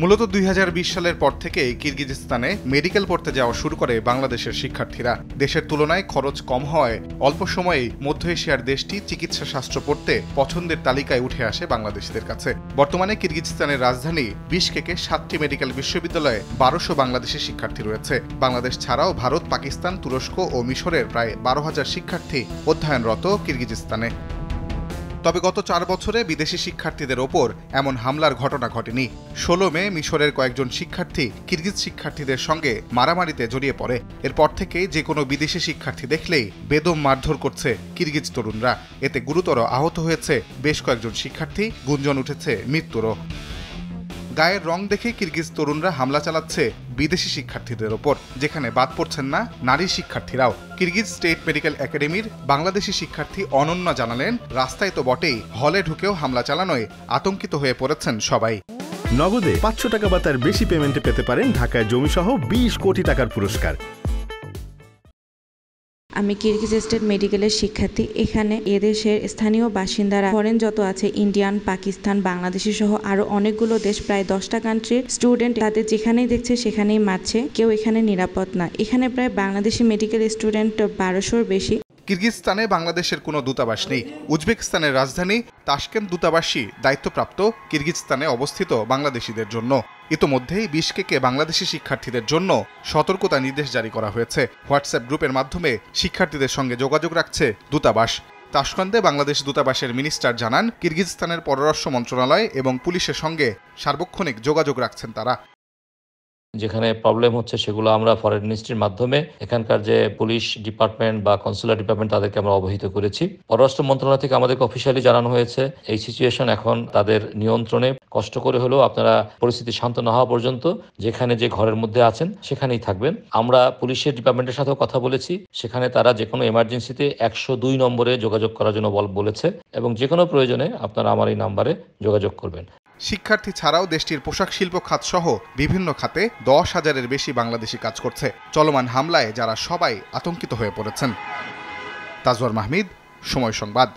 মূলত ২০২০ সালের পর থেকেই কিরগিজস্তানে মেডিকেল পড়তে যাওয়া শুরু করে বাংলাদেশের শিক্ষার্থীরা। দেশের তুলনায় খরচ কম হওয়ায় অল্প সময়েই মধ্য এশিয়ার দেশটি চিকিৎসা শাস্ত্র পড়তে পছন্দের তালিকায় উঠে আসে বাংলাদেশিদের কাছে। বর্তমানে কিরগিজস্তানের রাজধানী বিশকেকে ৭টি মেডিকেল বিশ্ববিদ্যালয়ে ১২০০ বাংলাদেশি শিক্ষার্থী রয়েছে। বাংলাদেশ ছাড়াও ভারত, পাকিস্তান, তুরস্ক ও মিশরের প্রায় ১২,০০০ শিক্ষার্থী অধ্যয়নরত কিরগিজস্তানে। তবে গত ৪ বছরে বিদেশি শিক্ষার্থীদের ওপর এমন হামলার ঘটনা ঘটেনি। ১৬ মে মিশরের কয়েকজন শিক্ষার্থী কিরগিজ শিক্ষার্থীদের সঙ্গে মারামারিতে জড়িয়ে পড়ে। এরপর থেকেই যে কোনো বিদেশি শিক্ষার্থী দেখলেই বেদম মারধর করছে কিরগিজ তরুণরা। এতে গুরুতর আহত হয়েছে বেশ কয়েকজন শিক্ষার্থী, গুঞ্জন উঠেছে মৃত্যুরও। গায়ের রং দেখে কিরগিজ তরুণরা হামলা চালাচ্ছে বিদেশি শিক্ষার্থীদের ওপর, যেখানে বাদ পড়ছেন না নারী শিক্ষার্থীরাও। কিরগিজ স্টেট মেডিকেল একাডেমির বাংলাদেশি শিক্ষার্থী অনন্যা জানালেন, রাস্তায় তো বটেই, হলে ঢুকেও হামলা চালানোয় আতঙ্কিত হয়ে পড়েছেন সবাই। নগদে ৫০০ টাকা বা তার বেশি পেমেন্টে পেতে পারেন ঢাকায় জমিসহ ২০ কোটি টাকার পুরস্কার। আমি কিরগিজ স্টেট মেডিকেলের শিক্ষার্থী। এখানে এদেশের স্থানীয় বাসিন্দারা, ফরেন যত আছে, ইন্ডিয়ান, পাকিস্তান, বাংলাদেশি সহ আরো অনেকগুলো দেশ, প্রায় 10টা কান্ট্রির স্টুডেন্ট, তাদের যেখানেই দেখছে সেখানেই মারছে। কেউ এখানে নিরাপদ না। এখানে প্রায় বাংলাদেশি মেডিকেল স্টুডেন্ট ১২০০-র বেশি। কিরগিজস্তানে বাংলাদেশের কোনো দূতাবাস নেই। উজবেকিস্তানের রাজধানী তাশকেন্ট দূতাবাসই দায়িত্বপ্রাপ্ত কিরগিজস্তানে অবস্থিত বাংলাদেশিদের জন্য। ইতোমধ্যেই বিশকেকে বাংলাদেশি শিক্ষার্থীদের জন্য সতর্কতা নির্দেশ জারি করা হয়েছে। হোয়াটসঅ্যাপ গ্রুপের মাধ্যমে শিক্ষার্থীদের সঙ্গে যোগাযোগ রাখছে দূতাবাস। তাশকেন্তে বাংলাদেশ দূতাবাসের মিনিস্টার জানান, কিরগিজস্তানের পররাষ্ট্র মন্ত্রণালয় এবং পুলিশের সঙ্গে সার্বক্ষণিক যোগাযোগ রাখছেন তারা। যেখানে প্রবলেম হচ্ছে সেগুলো আমরা ফরেন মিনিস্ট্রির মাধ্যমে এখানকার যে পুলিশ ডিপার্টমেন্ট বা কনসুলার ডিপার্টমেন্ট তাদেরকে আমরা অবহিত করেছি। পররাষ্ট্র মন্ত্রণালয় থেকে আমাদেরকে অফিসিয়ালি জানানো হয়েছে এই সিচুয়েশন এখন তাদের নিয়ন্ত্রণে। কষ্ট করে হলেও আপনারা পরিস্থিতি শান্ত না হওয়া পর্যন্ত যেখানে যে ঘরের মধ্যে আছেন সেখানেই থাকবেন। আমরা পুলিশের ডিপার্টমেন্টের সাথেও কথা বলেছি, সেখানে তারা যে কোনো এমার্জেন্সিতে ১০২ নম্বরে যোগাযোগ করার জন্য বলেছে এবং যে কোনো প্রয়োজনে আপনারা আমার এই নাম্বারে যোগাযোগ করবেন। শিক্ষার্থী ছাড়াও দেশটির পোশাক শিল্প খাত সহ বিভিন্ন খাতে ১০,০০০-এর বেশি বাংলাদেশি কাজ করছে। চলমান হামলায় যারা সবাই আতঙ্কিত হয়ে পড়েছেন। তাজওয়ার মাহমিদ, সময় সংবাদ।